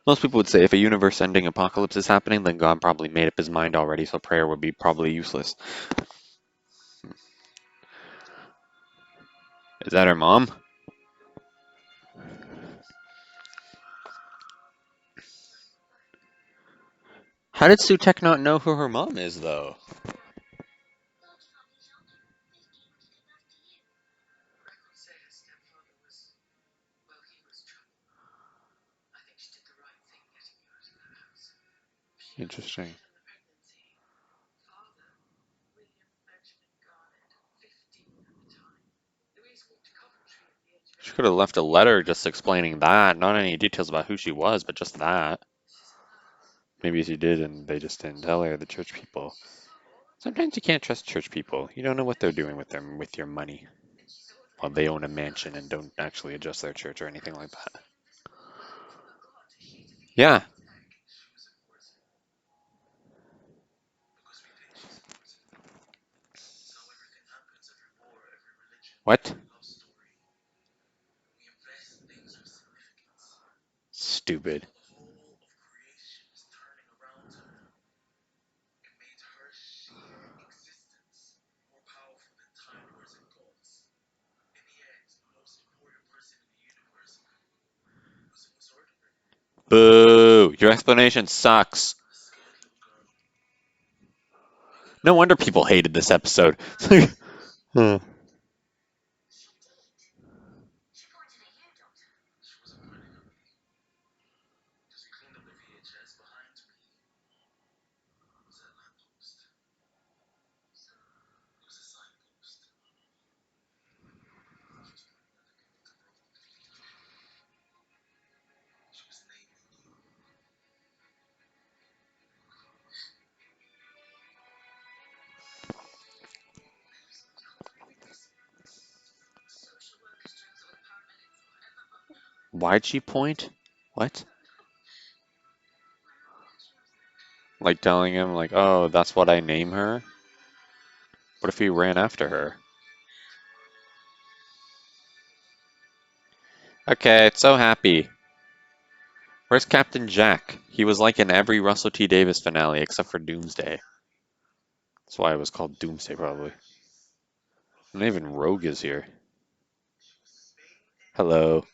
Most people would say if a universe-ending apocalypse is happening, then God probably made up his mind already, so prayer would be probably useless. Is that her mom? How did Sutek not know who her mom is, though? Interesting. She could have left a letter just explaining that. Not any details about who she was, but just that. Maybe she did and they just didn't tell her, the church people. Sometimes you can't trust church people. You don't know what they're doing with your money. Well, they own a mansion and don't actually adjust their church or anything like that. Yeah. What? Stupid. Boo! Your explanation sucks. No wonder people hated this episode. Huh. Why'd she point? What? Like telling him, like, oh, that's what I name her? What if he ran after her? Okay, it's so happy. Where's Captain Jack? He was like in every Russell T Davis finale except for Doomsday. That's why it was called Doomsday, probably. Not even Rogue is here. Hello.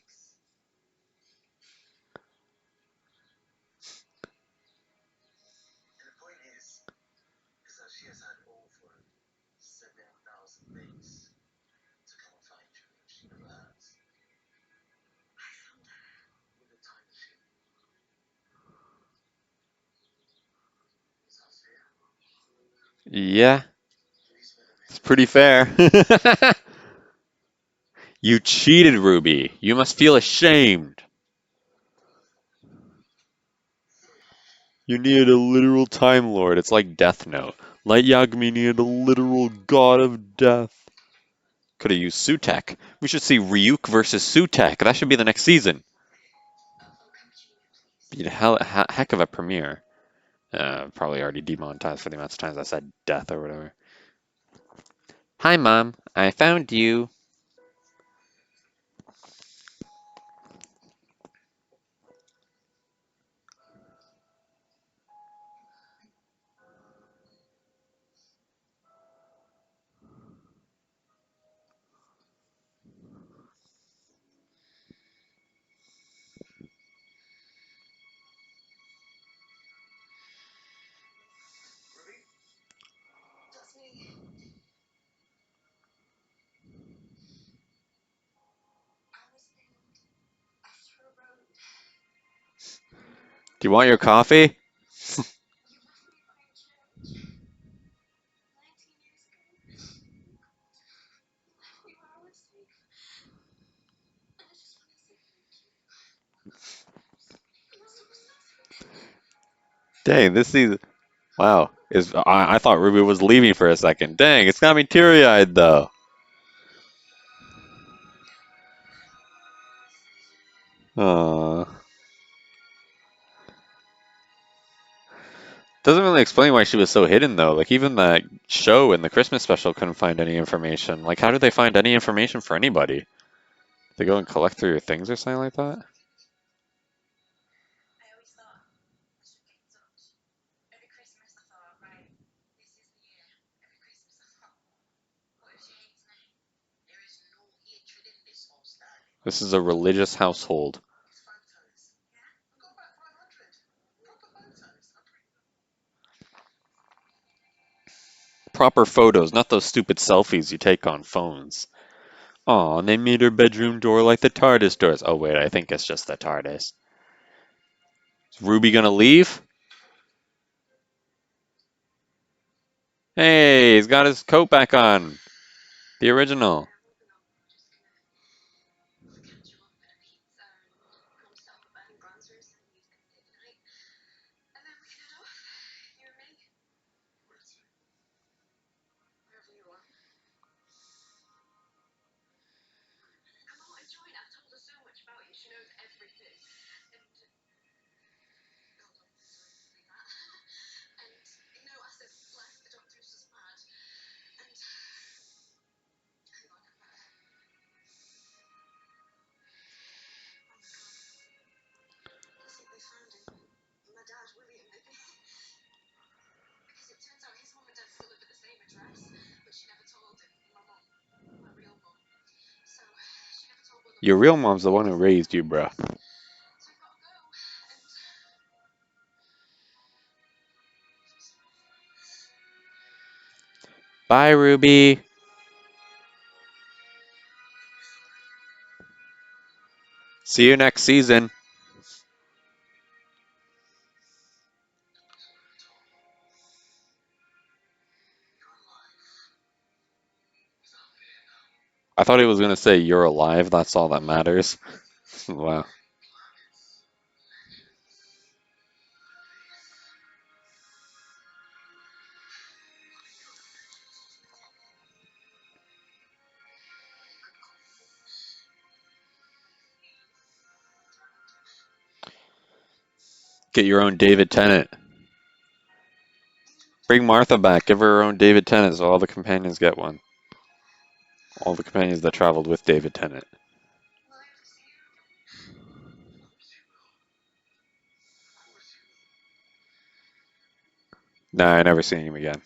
Yeah, it's Pretty fair. You cheated, Ruby. You must feel ashamed. You needed a literal Time Lord. It's like Death Note. Light Yagami needed a literal god of death. Could have used Sutek. We should see Ryuk versus Sutek. That should be the next season. Be a heck of a premiere. Probably already demonetized for the amount of times I said death or whatever. Hi, Mom. I found you. Do you want your coffee? Dang, this season. Wow. I thought Ruby was leaving for a second. Dang, it's got me teary-eyed though. Aww. Doesn't really explain why she was so hidden though. Like even that show in the Christmas special couldn't find any information. Like how did they find any information for anybody? They go and collect through your things or something like that? This is a religious household. Proper photos, not those stupid selfies you take on phones. Aw, and they made her bedroom door like the TARDIS doors. Oh wait, I think it's just the TARDIS. Is Ruby gonna leave? Hey, he's got his coat back on. The original. Your real mom's the one who raised you, bruh. Bye, Ruby. See you next season. I thought he was gonna say you're alive, that's all that matters. Wow. Get your own David Tennant. Bring Martha back. Give her her own David Tennant so all the companions get one. All the companions that traveled with David Tennant. Nah, I never seen him again.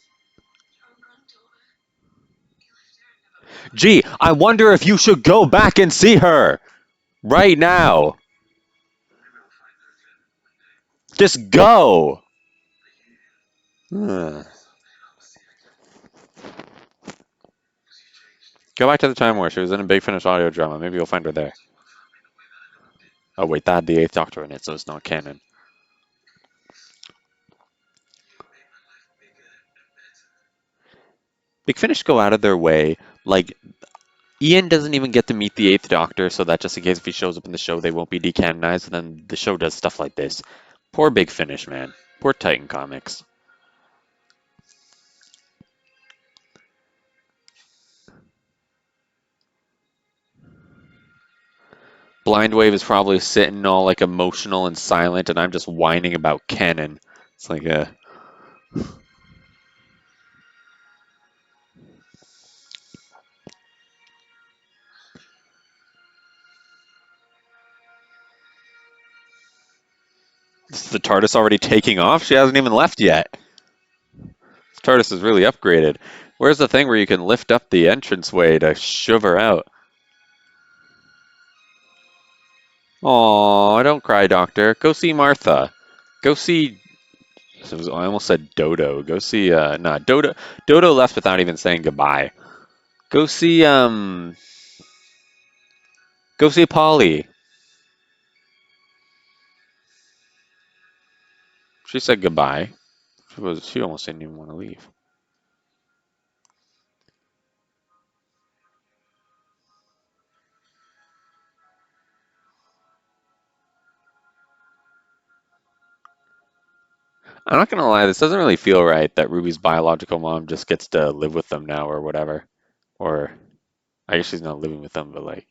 Gee, I wonder if you should go back and see her right now. Just go. Huh. Go back to the Time War. She was in a Big Finish audio drama. Maybe you'll find her there. Oh wait, that had the Eighth Doctor in it, so it's not canon. Big Finish go out of their way. Like, Ian doesn't even get to meet the Eighth Doctor, so that just in case if he shows up in the show, they won't be decanonized, and then the show does stuff like this. Poor Big Finish, man. Poor Titan Comics. Blind Wave is probably sitting all like emotional and silent, and I'm just whining about Canon. It's like is the TARDIS already taking off? She hasn't even left yet. This TARDIS is really upgraded. Where's the thing where you can lift up the entranceway to shove her out? Aw, don't cry, Doctor. Go see Martha. Go see. I almost said Dodo. Go see. Nah, Dodo. Dodo left without even saying goodbye. Go see. Go see Polly. She said goodbye. She almost didn't even want to leave. I'm not gonna lie, this doesn't really feel right that Ruby's biological mom just gets to live with them now or whatever. Or I guess she's not living with them, but like,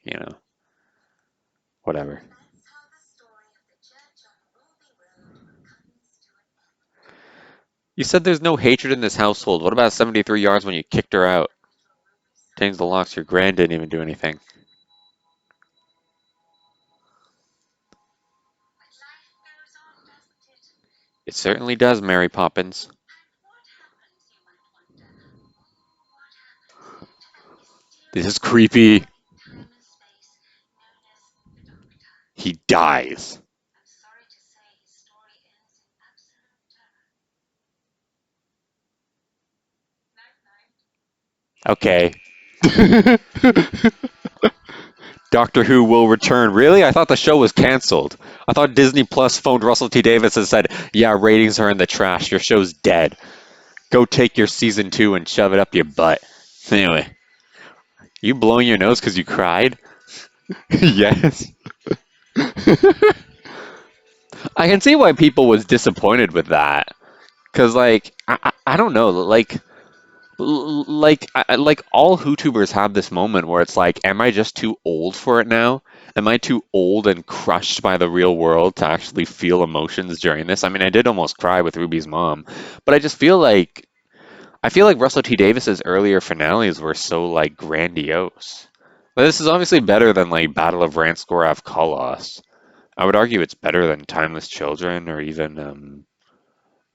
whatever. You said there's no hatred in this household. What about 73 yards when you kicked her out? Change the locks, your grand didn't even do anything. It certainly does, Mary Poppins. This is creepy. He dies. Okay. Doctor Who will return. Really? I thought the show was canceled. I thought Disney Plus phoned Russell T Davis and said, yeah, ratings are in the trash. Your show's dead. Go take your season 2 and shove it up your butt. Anyway, you blowing your nose because you cried? Yes. I can see why people was disappointed with that. Cause like I don't know, like all YouTubers have this moment where it's like, am I just too old for it now? Am I too old and crushed by the real world to actually feel emotions during this? I mean, I did almost cry with Ruby's mom, but I feel like Russell T Davis's earlier finales were so like grandiose. But this is obviously better than like Battle of Ranskorav Kolos. I would argue it's better than Timeless Children or even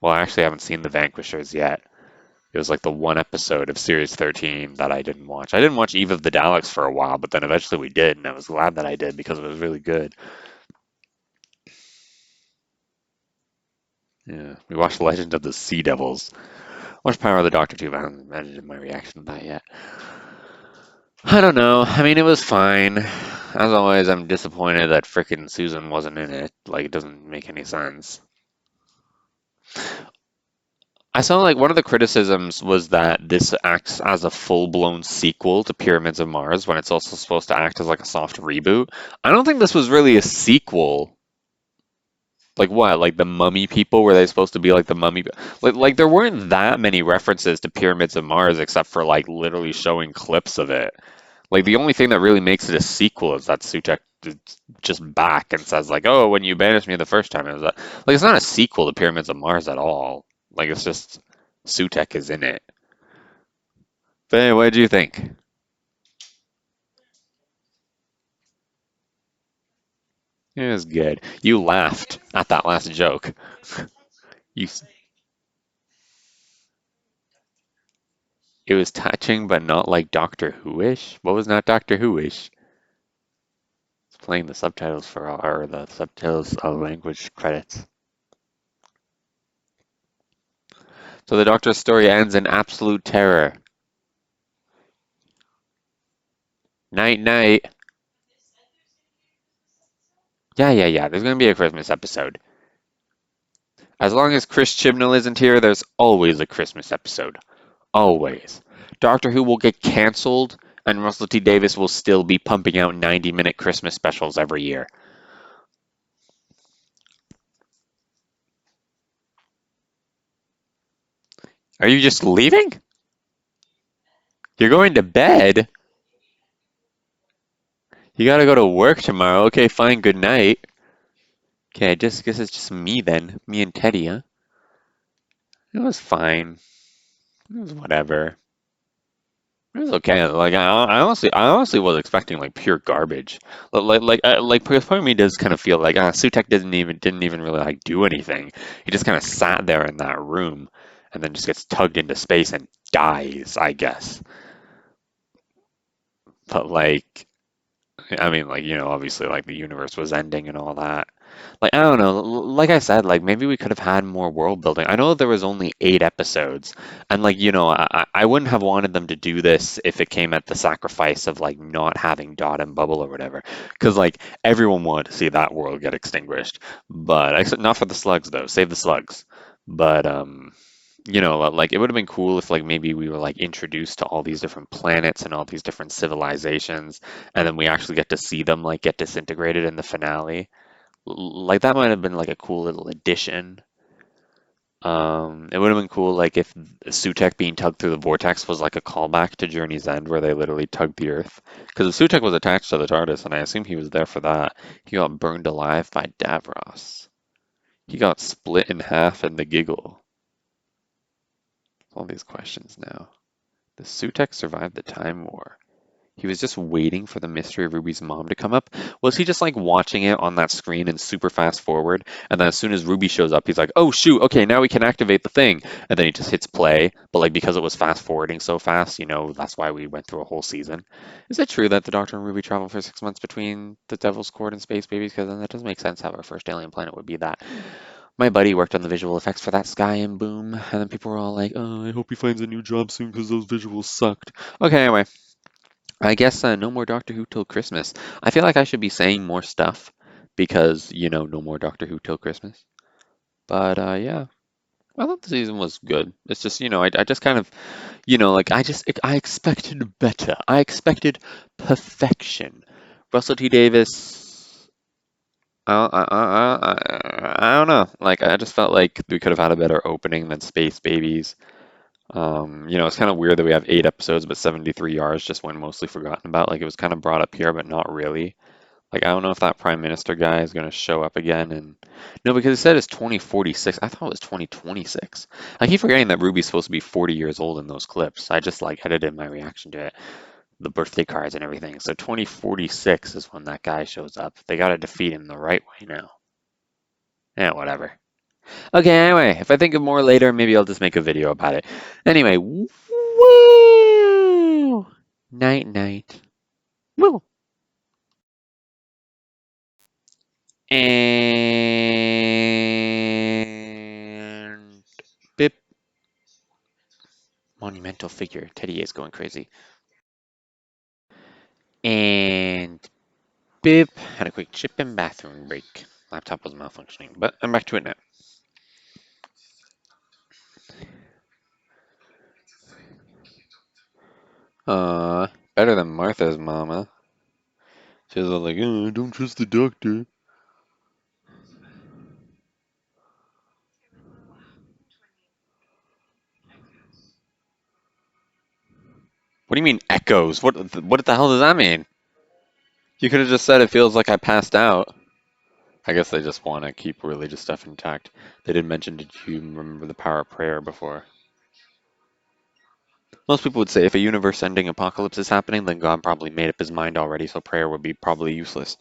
well, I actually haven't seen The Vanquishers yet. It was like the one episode of Series 13 that I didn't watch. I didn't watch Eve of the Daleks for a while, but then eventually we did, and I was glad that I did because it was really good. Yeah, we watched Legend of the Sea Devils. Watched Power of the Doctor too, but I haven't imagined my reaction to that yet. I don't know. I mean, it was fine. As always, I'm disappointed that frickin' Susan wasn't in it. Like, it doesn't make any sense. I saw like one of the criticisms was that this acts as a full-blown sequel to Pyramids of Mars when it's also supposed to act as like a soft reboot. I don't think this was really a sequel. Like what? Like the Mummy people? Were they supposed to be like the Mummy? Like there weren't that many references to Pyramids of Mars except for like literally showing clips of it. Like the only thing that really makes it a sequel is that Sutek is just back and says like, "Oh, when you banished me the first time," it was like it's not a sequel to Pyramids of Mars at all. Like it's just Sutek is in it. But anyway, what did you think? It was good. You laughed at that last joke. You, it was touching, but not like Doctor Who-ish. What was not Doctor Who-ish? It's playing the subtitles for or the subtitles of language credits. So the Doctor's story ends in absolute terror. Night, night. Yeah, yeah, yeah. There's gonna be a Christmas episode. As long as Chris Chibnall isn't here, there's always a Christmas episode. Always. Doctor Who will get canceled, and Russell T Davies will still be pumping out 90-minute Christmas specials every year. Are you just leaving? You're going to bed? You gotta go to work tomorrow. Okay, fine, good night. Okay, I just guess it's just me then. Me and Teddy, huh? It was fine. It was whatever. It was okay. Like I honestly was expecting like pure garbage. Part of me does kind of feel like Sutek didn't even really like do anything. He just kind of sat there in that room, and then just gets tugged into space and dies, I guess. But like, I mean, like obviously, like the universe was ending and all that. Like I don't know, like I said, like maybe we could have had more world building. I know there was only 8 episodes, and like I wouldn't have wanted them to do this if it came at the sacrifice of like not having Dot and Bubble or whatever, because like everyone wanted to see that world get extinguished, but except not for the slugs though. Save the slugs. But like it would have been cool if like maybe we were like introduced to all these different planets and all these different civilizations, and then we actually get to see them like get disintegrated in the finale. Like that might have been like a cool little addition. It would have been cool like if Sutek being tugged through the vortex was like a callback to Journey's End where they literally tugged the Earth. Because if Sutek was attached to the TARDIS, and I assume he was there for that, he got burned alive by Davros. He got split in half in the giggle. All these questions now. Does Sutek survive the Time War? He was just waiting for the mystery of Ruby's mom to come up. Was he just like watching it on that screen and super fast forward? And then as soon as Ruby shows up, he's like, oh shoot, okay, now we can activate the thing. And then he just hits play. But like because it was fast forwarding so fast, that's why we went through a whole season. Is it true that the Doctor and Ruby traveled for 6 months between the Devil's Court and Space Babies? Because then that does make sense how our first alien planet would be that. My buddy worked on the visual effects for that Sky and Boom, and then people were all like, "Oh, I hope he finds a new job soon because those visuals sucked." Okay, anyway, I guess no more Doctor Who till Christmas. I feel like I should be saying more stuff because, no more Doctor Who till Christmas. But yeah, I thought the season was good. It's just, I just kind of, like I expected better. I expected perfection. Russell T Davis. I don't know. Like I just felt like we could have had a better opening than Space Babies. It's kind of weird that we have 8 episodes, but 73 yards just went mostly forgotten about. Like it was kind of brought up here, but not really. Like I don't know if that prime minister guy is going to show up again. And no, because it said it's 2046. I thought it was 2026. I keep forgetting that Ruby's supposed to be 40 years old in those clips. I just like edited my reaction to it, the birthday cards and everything. So 2046 is when that guy shows up. They got to defeat him the right way now. Yeah, whatever. Okay, anyway, if I think of more later, maybe I'll just make a video about it. Anyway, woo! Night night. Woo! And Bip, monumental figure. Teddy is going crazy. And Bip had a quick chip and bathroom break. Laptop was malfunctioning, but I'm back to it now. Better than Martha's mama. She was all like, oh, don't trust the doctor. What do you mean echoes? What the hell does that mean? You could have just said it feels like I passed out. I guess they just want to keep religious stuff intact. They did mention, did you remember the power of prayer before? Most people would say if a universe-ending apocalypse is happening, then God probably made up his mind already, so prayer would be probably useless.